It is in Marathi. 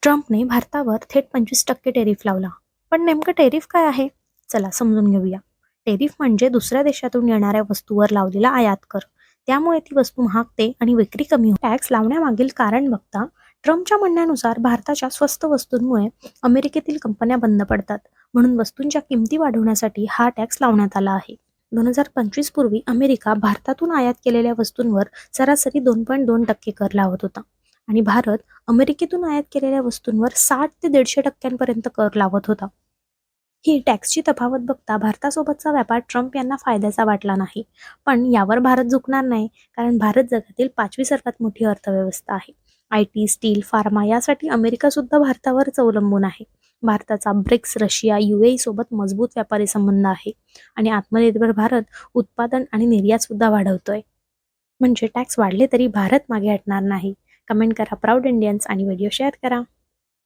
ट्रम्पने भारतावर थेट 25% टेरिफ लावला. पण नेमकं टेरिफ काय आहे? चला समजून घेऊया. टेरिफ म्हणजे दुसऱ्या देशातून येणाऱ्या वस्तूवर लावलेला आयात कर. त्यामुळे ती वस्तू महागते आणि विक्री कमी होते. टॅक्स लावण्यामागील कारण बघता ट्रम्पच्या म्हणण्यानुसार भारताच्या स्वस्त वस्तूंमुळे अमेरिकेतील कंपन्या बंद पडतात. म्हणून वस्तूंच्या किमती वाढवण्यासाठी हा टॅक्स लावण्यात आला आहे. 2025 पूर्वी अमेरिका भारतातून आयात केलेल्या वस्तूंवर सरासरी 2.2% कर लावत होता आणि भारत अमेरिकेतून आयात केलेल्या वस्तूंवर 60 ते 150% कर लावत होता. ही टॅक्सची तफावत बघता भारतासोबतचा व्यापार ट्रम्प यांना फायद्याचा वाटला नाही. पण यावर भारत झुकणार नाही, कारण भारत जगातील 5वी सर्वात मोठी अर्थव्यवस्था आहे. IT, स्टील, फार्मा यासाठी अमेरिका सुद्धा भारतावरच अवलंबून आहे. भारताचा ब्रिक्स, रशिया, UAE सोबत मजबूत व्यापारी संबंध आहे आणि आत्मनिर्भर भारत उत्पादन आणि निर्यात सुद्धा वाढवतोय. म्हणजे टॅक्स वाढले तरी भारत मागे हटणार नाही. कमेंट करा प्राऊड इंडियन्स आणि व्हिडिओ शेअर करा.